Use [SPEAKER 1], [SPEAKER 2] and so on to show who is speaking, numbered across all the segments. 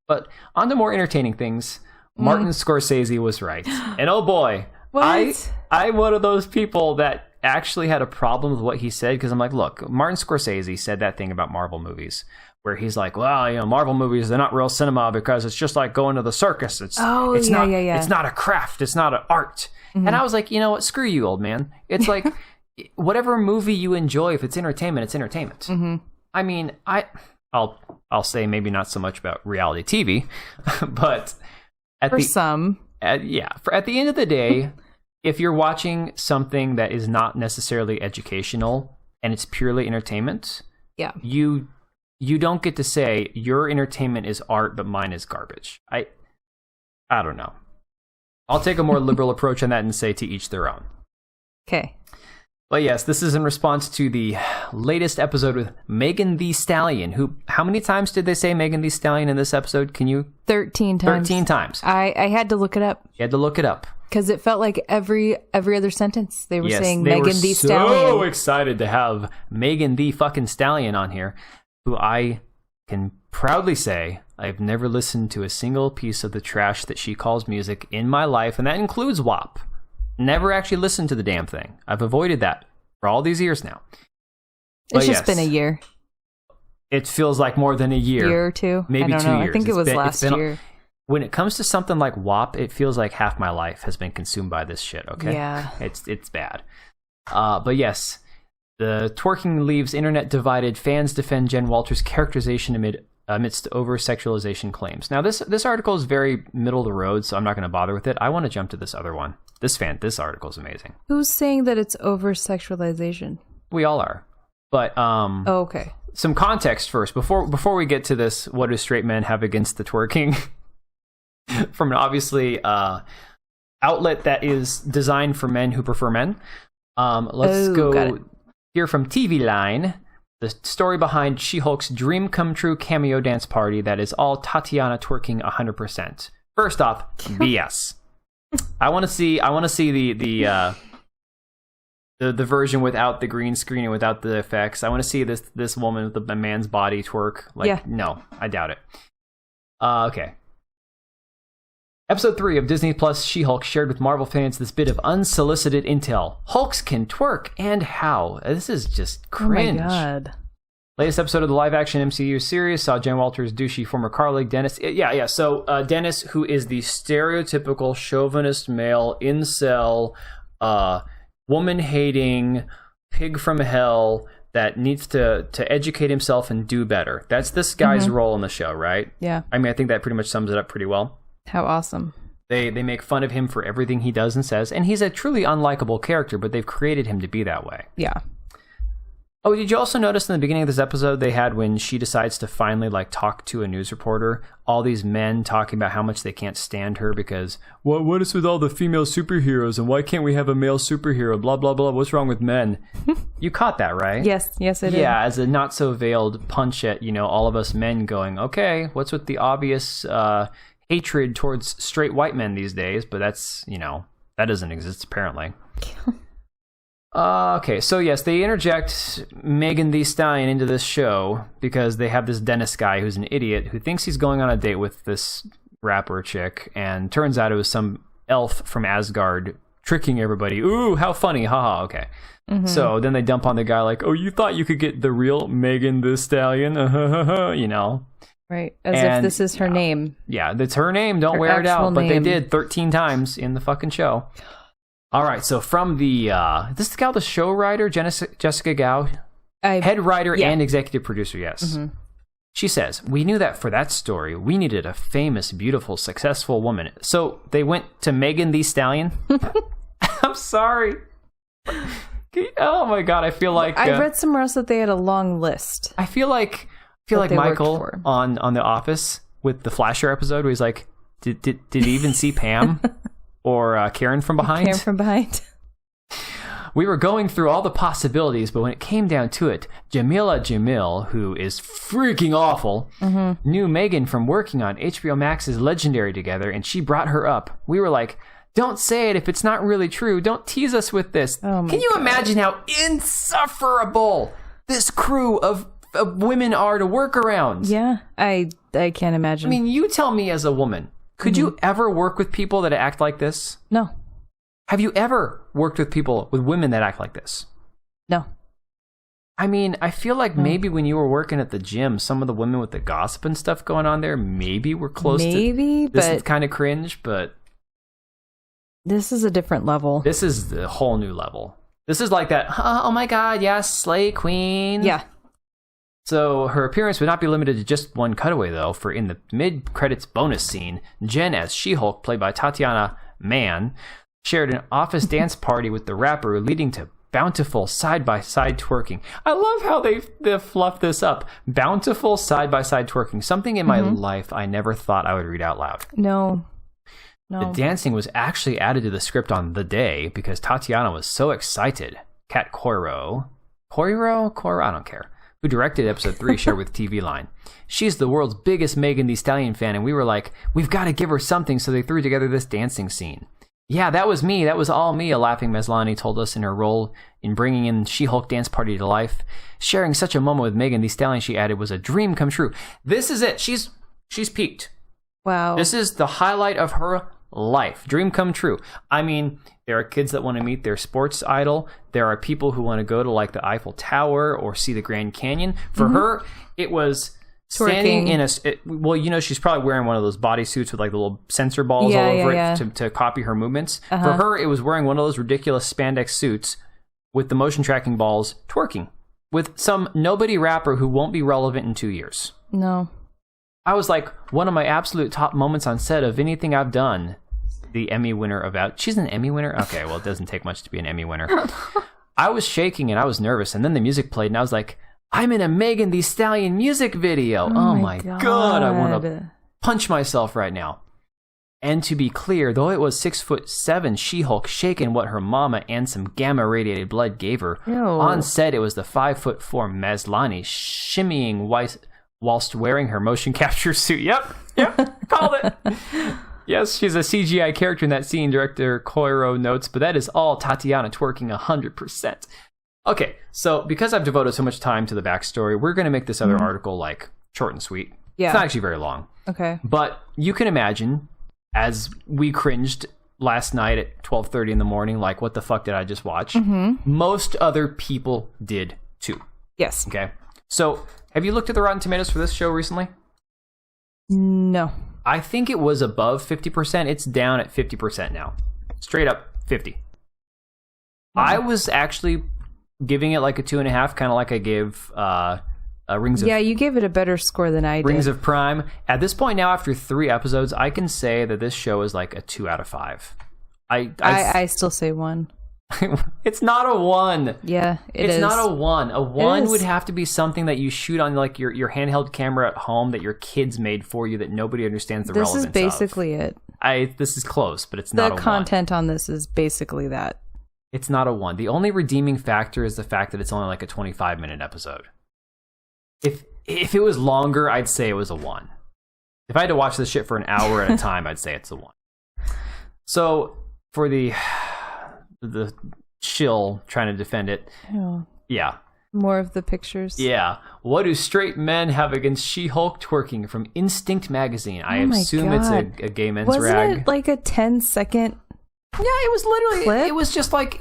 [SPEAKER 1] But on to more entertaining things. Martin Scorsese was right. And oh boy, I'm one of those people that actually had a problem with what he said, because I'm like, look, Martin Scorsese said that thing about Marvel movies where he's like, well, you know, Marvel movies, they're not real cinema because it's just like going to the circus. It's not a craft. It's not an art. Mm-hmm. And I was like, you know what? Screw you, old man. It's like whatever movie you enjoy, if it's entertainment, it's entertainment. Mm-hmm. I mean, I'll say maybe not so much about reality TV, but at the end of the day, if you're watching something that is not necessarily educational and it's purely entertainment, you don't get to say your entertainment is art, but mine is garbage. I don't know. I'll take a more liberal approach on that and say to each their own.
[SPEAKER 2] Okay.
[SPEAKER 1] But yes, this is in response to the latest episode with Megan Thee Stallion, who, how many times did they say Megan Thee Stallion in this episode? Can you?
[SPEAKER 2] 13 times.
[SPEAKER 1] 13 times.
[SPEAKER 2] I had to look it up.
[SPEAKER 1] You had to look it up.
[SPEAKER 2] Because it felt like every other sentence they were saying Megan Thee Stallion.
[SPEAKER 1] So excited to have Megan Thee fucking Stallion on here, who I can proudly say I've never listened to a single piece of the trash that she calls music in my life, and that includes WAP. Never actually listened to the damn thing. I've avoided that for all these years now.
[SPEAKER 2] It's just been a year.
[SPEAKER 1] It feels like more than a year.
[SPEAKER 2] Year or two?
[SPEAKER 1] Maybe
[SPEAKER 2] I don't
[SPEAKER 1] 2
[SPEAKER 2] know.
[SPEAKER 1] years.
[SPEAKER 2] I think it was last year.
[SPEAKER 1] When it comes to something like WAP, it feels like half my life has been consumed by this shit, okay?
[SPEAKER 2] Yeah.
[SPEAKER 1] It's bad. But yes, the twerking leaves internet divided. Fans defend Jen Walters' characterization amidst over-sexualization claims. Now, this article is very middle of the road, so I'm not going to bother with it. I want to jump to this other one. This article is amazing.
[SPEAKER 2] Who's saying that it's over-sexualization?
[SPEAKER 1] We all are. But
[SPEAKER 2] okay.
[SPEAKER 1] Some context first before we get to this. What do straight men have against the twerking? From an obviously outlet that is designed for men who prefer men. Let's go hear from TV Line. The story behind She-Hulk's dream come true cameo dance party that is all Tatiana twerking 100%. First off, BS. I want to see the version without the green screen and without the effects. I want to see this woman with a man's body twerk. No, I doubt it. Okay. Episode 3 of Disney Plus She-Hulk shared with Marvel fans this bit of unsolicited intel. Hulks can twerk, and how? This is just cringe.
[SPEAKER 2] Oh my god.
[SPEAKER 1] Latest episode of the live-action MCU series saw Jen Walters' douchey former colleague Dennis. Yeah. So Dennis, who is the stereotypical chauvinist male, incel, woman-hating, pig from hell that needs to educate himself and do better. That's this guy's role in the show, right?
[SPEAKER 2] Yeah.
[SPEAKER 1] I mean, I think that pretty much sums it up pretty well.
[SPEAKER 2] How awesome.
[SPEAKER 1] They make fun of him for everything he does and says, and he's a truly unlikable character, but they've created him to be that way.
[SPEAKER 2] Yeah.
[SPEAKER 1] Oh, did you also notice in the beginning of this episode they had when she decides to finally talk to a news reporter, all these men talking about how much they can't stand her because what is with all the female superheroes and why can't we have a male superhero? Blah blah blah. What's wrong with men? You caught that, right?
[SPEAKER 2] Yes, I did.
[SPEAKER 1] Yeah, as a not so veiled punch at all of us men going, okay, what's with the obvious hatred towards straight white men these days? But that's that doesn't exist apparently. Okay, so yes, they interject Megan Thee Stallion into this show because they have this Dennis guy who's an idiot who thinks he's going on a date with this rapper chick, and turns out it was some elf from Asgard tricking everybody. Ooh, how funny, haha, okay. Mm-hmm. So then they dump on the guy like, oh, you thought you could get the real Megan Thee Stallion,
[SPEAKER 2] Right, if this is her name.
[SPEAKER 1] Yeah, that's her name, don't wear it out, but they did 13 times in the fucking show. All right, so from the this is the show writer, Jessica Gao, head writer and executive producer, yes. Mm-hmm. She says, we knew that for that story, we needed a famous, beautiful, successful woman. So they went to Megan Thee Stallion. I'm sorry. Oh my God, I feel like...
[SPEAKER 2] I read somewhere else that they had a long list.
[SPEAKER 1] I feel like Michael on The Office with the Flasher episode where he's like, did he even see Pam? Or Karen from behind?
[SPEAKER 2] Karen from behind.
[SPEAKER 1] We were going through all the possibilities, but when it came down to it, Jamila Jamil, who is freaking awful, knew Megan from working on HBO Max's Legendary together, and she brought her up. We were like, don't say it if it's not really true. Don't tease us with this. Can you imagine how insufferable this crew of women are to work around?
[SPEAKER 2] Yeah, I can't imagine.
[SPEAKER 1] I mean, you tell me as a woman, could you ever work with people that act like this?
[SPEAKER 2] No.
[SPEAKER 1] Have you ever worked with women that act like this?
[SPEAKER 2] No.
[SPEAKER 1] I mean, I feel like maybe when you were working at the gym, some of the women with the gossip and stuff going on there maybe were close to... Maybe, but... This is kind of cringe, but...
[SPEAKER 2] This is a different level.
[SPEAKER 1] This is the whole new level. This is like that, oh my god, yes, slay queen.
[SPEAKER 2] Yeah.
[SPEAKER 1] So her appearance would not be limited to just one cutaway, though, for in the mid-credits bonus scene, Jen as She-Hulk, played by Tatiana Mann, shared an office dance party with the rapper, leading to bountiful side-by-side twerking. I love how they fluff this up. Bountiful side-by-side twerking. Something in my life I never thought I would read out loud.
[SPEAKER 2] No.
[SPEAKER 1] The dancing was actually added to the script on the day because Tatiana was so excited. Kat Coiro, I don't care, who directed episode 3, shared with TV Line. She's the world's biggest Megan Thee Stallion fan, and we were like, we've got to give her something, so they threw together this dancing scene. Yeah, that was me. That was all me, a laughing Maslany told us in her role in bringing in She-Hulk dance party to life. Sharing such a moment with Megan Thee Stallion, she added, was a dream come true. This is it. She's peaked.
[SPEAKER 2] Wow.
[SPEAKER 1] This is the highlight of her life. Dream come true. I mean, there are kids that want to meet their sports idol. There are people who want to go to like the Eiffel Tower or see the Grand Canyon. For her, it was standing in she's probably wearing one of those bodysuits with like the little sensor balls all over it to copy her movements. For her, it was wearing one of those ridiculous spandex suits with the motion tracking balls, twerking with some nobody rapper who won't be relevant in 2 years.
[SPEAKER 2] No.
[SPEAKER 1] I was like, one of my absolute top moments on set of anything I've done. The Emmy winner of she's an Emmy winner? Okay, well, it doesn't take much to be an Emmy winner. I was shaking and I was nervous, and then the music played, and I was like, I'm in a Megan Thee Stallion music video. Oh my God, I want to punch myself right now. And to be clear, though it was 6'7" She-Hulk shaking what her mama and some gamma-radiated blood gave her, on set it was the 5'4" Maslany shimmying whilst wearing her motion capture suit. Yep, called it. Yes, she's a CGI character in that scene, director Coiro notes, but that is all Tatiana twerking 100%. Okay, so because I've devoted so much time to the backstory, we're going to make this other article like short and sweet. Yeah. It's not actually very long.
[SPEAKER 2] Okay.
[SPEAKER 1] But you can imagine, as we cringed last night at 12:30 in the morning, like, what the fuck did I just watch? Most other people did too.
[SPEAKER 2] Yes.
[SPEAKER 1] Okay. So, have you looked at the Rotten Tomatoes for this show recently?
[SPEAKER 2] No.
[SPEAKER 1] I think it was above 50%. It's down at 50% now. Straight up 50. I was actually giving it like a 2.5, kind of like I gave Rings of...
[SPEAKER 2] Yeah, you gave it a better score than I did.
[SPEAKER 1] Rings of Prime. At this point now, after 3 episodes, I can say that this show is like a 2 out of 5.
[SPEAKER 2] I still say 1.
[SPEAKER 1] It's not a 1.
[SPEAKER 2] Yeah,
[SPEAKER 1] it's not a 1. A 1 would have to be something that you shoot on like your handheld camera at home that your kids made for you that nobody understands the relevance of.
[SPEAKER 2] This is basically it.
[SPEAKER 1] This is close, but it's not a 1.
[SPEAKER 2] The content on this is basically that.
[SPEAKER 1] It's not a 1. The only redeeming factor is the fact that it's only like a 25-minute episode. If it was longer, I'd say it was a 1. If I had to watch this shit for an hour at a time, I'd say it's a 1. So for the shill trying to defend it. Yeah.
[SPEAKER 2] More of the pictures.
[SPEAKER 1] Yeah. What do straight men have against She-Hulk twerking from Instinct magazine? I assume it's a gay men's rag.
[SPEAKER 2] Wasn't it like a 10-second?
[SPEAKER 1] Yeah, it was literally
[SPEAKER 2] clip?
[SPEAKER 1] It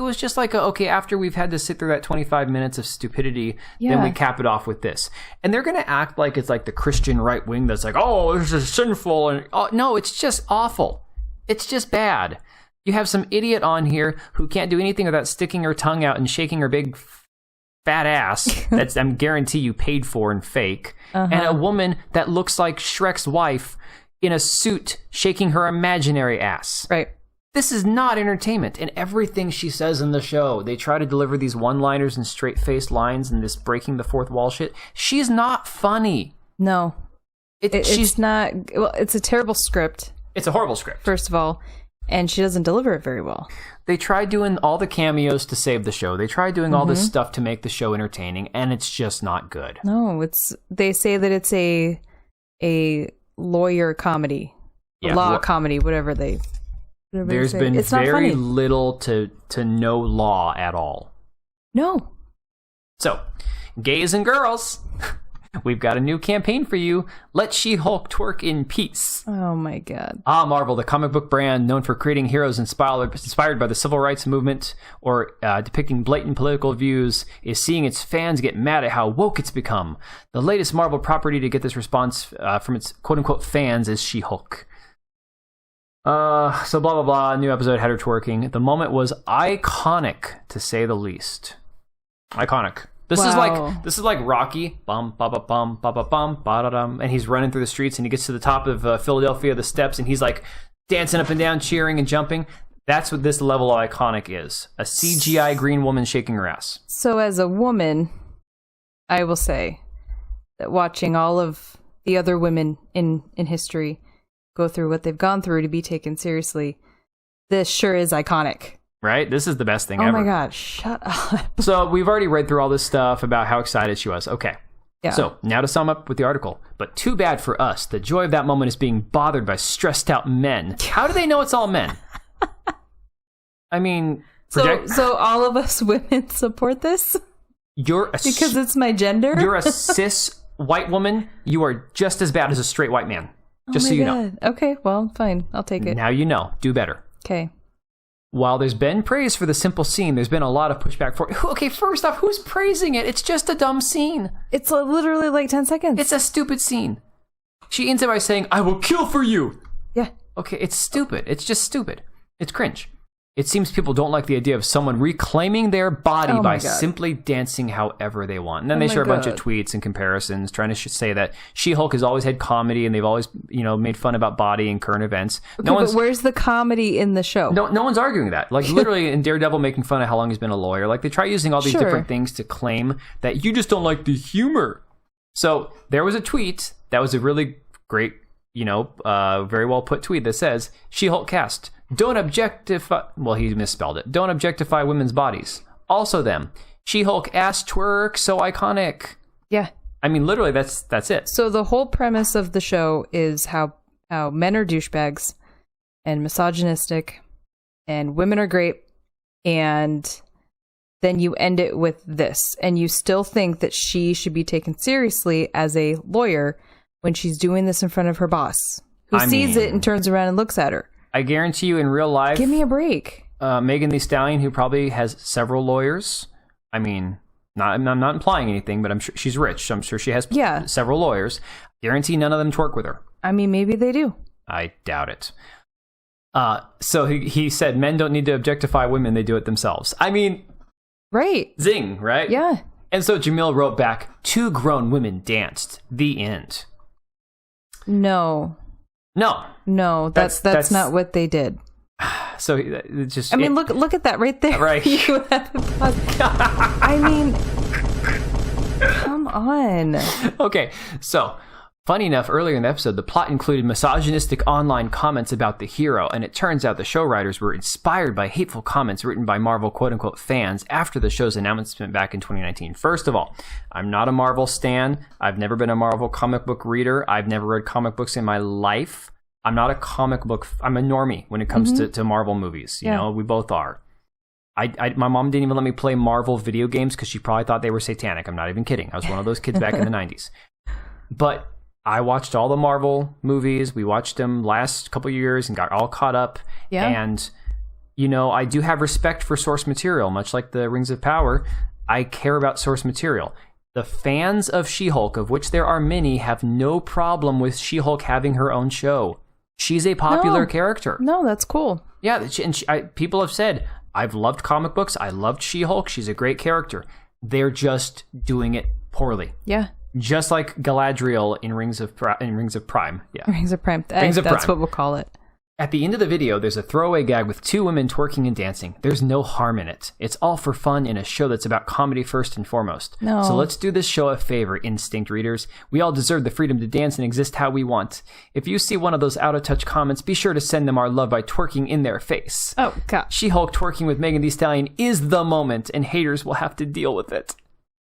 [SPEAKER 1] was just like okay, after we've had to sit through that 25 minutes of stupidity, then we cap it off with this. And they're going to act like it's like the Christian right wing that's like, "Oh, this is sinful." And no, it's just awful. It's just bad. You have some idiot on here who can't do anything without sticking her tongue out and shaking her big fat ass that's, I guarantee you, paid for and fake. And a woman that looks like Shrek's wife in a suit shaking her imaginary ass.
[SPEAKER 2] Right.
[SPEAKER 1] This is not entertainment. And everything she says in the show, they try to deliver these one-liners and straight-faced lines and this breaking the fourth wall shit. She's not funny.
[SPEAKER 2] No. She's not... Well, it's a terrible script.
[SPEAKER 1] It's a horrible script.
[SPEAKER 2] First of all. And she doesn't deliver it very well.
[SPEAKER 1] They tried doing all the cameos to save the show. They tried doing all this stuff to make the show entertaining, and it's just not good.
[SPEAKER 2] No, they say that it's a lawyer comedy. Law comedy, whatever they...
[SPEAKER 1] There's been very little to no law at all.
[SPEAKER 2] No.
[SPEAKER 1] So, gays and girls, We've got a new campaign for you. Let She-Hulk twerk in peace.
[SPEAKER 2] Oh my god.
[SPEAKER 1] Marvel, the comic book brand known for creating heroes inspired by the civil rights movement or depicting blatant political views, is seeing its fans get mad at how woke it's become. The latest Marvel property to get this response from its quote-unquote fans is She-Hulk. So blah, blah, blah. New episode had her twerking. The moment was iconic, to say the least. Iconic. This is like Rocky, bum ba ba bum ba ba bum ba da dum, and he's running through the streets and he gets to the top of Philadelphia, the steps, and he's like dancing up and down, cheering and jumping. That's what this level of iconic is: a CGI green woman shaking her ass.
[SPEAKER 2] So, as a woman, I will say that watching all of the other women in history go through what they've gone through to be taken seriously, this sure is iconic.
[SPEAKER 1] Right? This is the best thing ever.
[SPEAKER 2] Oh my god, shut up.
[SPEAKER 1] So we've already read through all this stuff about how excited she was. Okay.
[SPEAKER 2] Yeah.
[SPEAKER 1] So now to sum up with the article. But too bad for us. The joy of that moment is being bothered by stressed out men. How do they know it's all men? I mean...
[SPEAKER 2] So all of us women support this? Because it's my gender?
[SPEAKER 1] You're a cis white woman. You are just as bad as a straight white man. Just so you know.
[SPEAKER 2] Okay, well, fine. I'll take it.
[SPEAKER 1] Now you know. Do better.
[SPEAKER 2] Okay.
[SPEAKER 1] While there's been praise for the simple scene, there's been a lot of pushback for it. Okay, first off, who's praising it? It's just a dumb scene.
[SPEAKER 2] It's literally like 10 seconds.
[SPEAKER 1] It's a stupid scene. She ends it by saying, "I will kill for you."
[SPEAKER 2] Yeah.
[SPEAKER 1] Okay, it's stupid. It's just stupid. It's cringe. It seems people don't like the idea of someone reclaiming their body by simply dancing however they want. And then they share a bunch of tweets and comparisons trying to say that She-Hulk has always had comedy and they've always, made fun about body and current events.
[SPEAKER 2] Okay, but where's the comedy in the show?
[SPEAKER 1] No one's arguing that. Like literally in Daredevil making fun of how long he's been a lawyer. Like they try using all these different things to claim that you just don't like the humor. So there was a tweet that was a really great, very well put tweet that says, She-Hulk cast. Don't objectify... Well, he misspelled it. Don't objectify women's bodies. Also them. She-Hulk ass twerk, so iconic.
[SPEAKER 2] Yeah.
[SPEAKER 1] I mean, literally, that's it.
[SPEAKER 2] So the whole premise of the show is how men are douchebags and misogynistic and women are great. And then you end it with this. And you still think that she should be taken seriously as a lawyer when she's doing this in front of her boss, who sees it and turns around and looks at her.
[SPEAKER 1] I guarantee you in real life...
[SPEAKER 2] Give me a break.
[SPEAKER 1] Megan Thee Stallion, who probably has several lawyers. I mean, I'm not implying anything, but I'm sure she's rich. So I'm sure she has several lawyers. Guarantee none of them twerk with her.
[SPEAKER 2] I mean, maybe they do.
[SPEAKER 1] I doubt it. So he said men don't need to objectify women. They do it themselves. I mean...
[SPEAKER 2] Right.
[SPEAKER 1] Zing, right?
[SPEAKER 2] Yeah.
[SPEAKER 1] And so Jamil wrote back, 2 grown women danced. The end.
[SPEAKER 2] No, that's not what they did.
[SPEAKER 1] So it just...
[SPEAKER 2] I mean, look at that right there.
[SPEAKER 1] Right.
[SPEAKER 2] You have I mean, come on.
[SPEAKER 1] Okay, so... Funny enough, earlier in the episode, the plot included misogynistic online comments about the hero, and it turns out the show writers were inspired by hateful comments written by Marvel quote-unquote fans after the show's announcement back in 2019. First of all, I'm not a Marvel stan. I've never been a Marvel comic book reader. I've never read comic books in my life. I'm not a comic book... I'm a normie when it comes to Marvel movies. You know, we both are. My mom didn't even let me play Marvel video games because she probably thought they were satanic. I'm not even kidding. I was one of those kids back in the 90s. But... I watched all the Marvel movies. We watched them last couple years and got all caught up. Yeah. And, I do have respect for source material, much like the Rings of Power. I care about source material. The fans of She-Hulk, of which there are many, have no problem with She-Hulk having her own show. She's a popular character.
[SPEAKER 2] No, that's cool.
[SPEAKER 1] Yeah, and people have said, I've loved comic books. I loved She-Hulk. She's a great character. They're just doing it poorly.
[SPEAKER 2] Yeah.
[SPEAKER 1] Just like Galadriel in Rings of Prime. Yeah.
[SPEAKER 2] Rings of Prime.
[SPEAKER 1] That's
[SPEAKER 2] what we'll call it.
[SPEAKER 1] At the end of the video, there's a throwaway gag with 2 women twerking and dancing. There's no harm in it. It's all for fun in a show that's about comedy first and foremost.
[SPEAKER 2] No.
[SPEAKER 1] So let's do this show a favor, Instinct readers. We all deserve the freedom to dance and exist how we want. If you see one of those out-of-touch comments, be sure to send them our love by twerking in their face.
[SPEAKER 2] Oh, God.
[SPEAKER 1] She-Hulk twerking with Megan Thee Stallion is the moment, and haters will have to deal with it.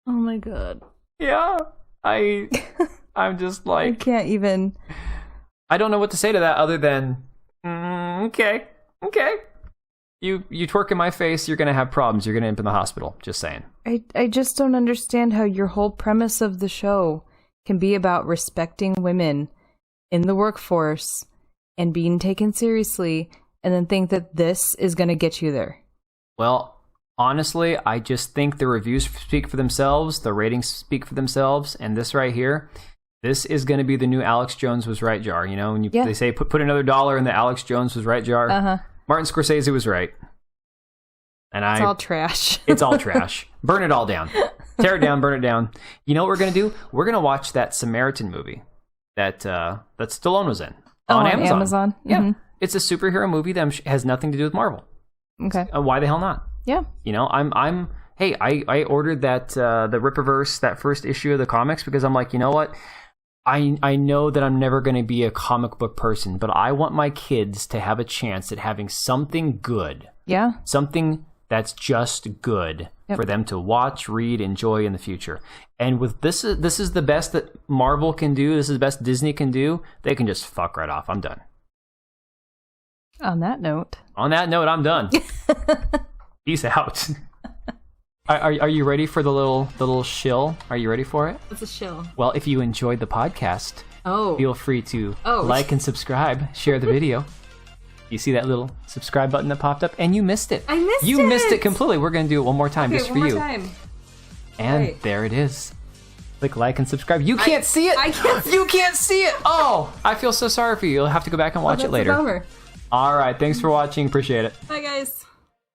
[SPEAKER 2] Oh, my God.
[SPEAKER 1] Yeah. I'm just like...
[SPEAKER 2] I can't even...
[SPEAKER 1] I don't know what to say to that other than... Okay. You twerk in my face, you're going to have problems. You're going to end up in the hospital. Just saying.
[SPEAKER 2] I just don't understand how your whole premise of the show can be about respecting women in the workforce and being taken seriously, and then think that this is going to get you there?
[SPEAKER 1] Well, honestly, I just think the reviews speak for themselves, the ratings speak for themselves, and this right here, this is going to be the new Alex Jones was right jar. You know, when they say put another $1 in the Alex Jones was right jar. Martin Scorsese was right. And
[SPEAKER 2] it's all trash.
[SPEAKER 1] It's all trash. Burn it all down. Tear it down, burn it down. You know what we're going to do? We're going to watch that Samaritan movie that Stallone was in on Amazon. Yeah. It's a superhero movie that has nothing to do with Marvel.
[SPEAKER 2] Okay.
[SPEAKER 1] Why the hell not?
[SPEAKER 2] Yeah.
[SPEAKER 1] You know, I ordered that the Rippaverse, that first issue of the comics, because I'm like, you know what? I know that I'm never going to be a comic book person, but I want my kids to have a chance at having something good.
[SPEAKER 2] Yeah.
[SPEAKER 1] Something that's just good for them to watch, read, enjoy in the future. And with this is the best that Marvel can do. This is the best Disney can do. They can just fuck right off. I'm done.
[SPEAKER 2] On that note,
[SPEAKER 1] I'm done. Peace out. Are you ready for the little shill? Are you ready for it?
[SPEAKER 2] What's a shill?
[SPEAKER 1] Well, if you enjoyed the podcast, feel free to like and subscribe, share the video. You see that little subscribe button that popped up, and you missed it. You missed it completely. We're going to do it one more time just for you. And there it is. Click like and subscribe. You can't see it.
[SPEAKER 2] I can't.
[SPEAKER 1] You can't see it. Oh, I feel so sorry for you. You'll have to go back and watch it later.
[SPEAKER 2] That's a bummer.
[SPEAKER 1] All right. Thanks for watching. Appreciate it.
[SPEAKER 2] Bye, guys.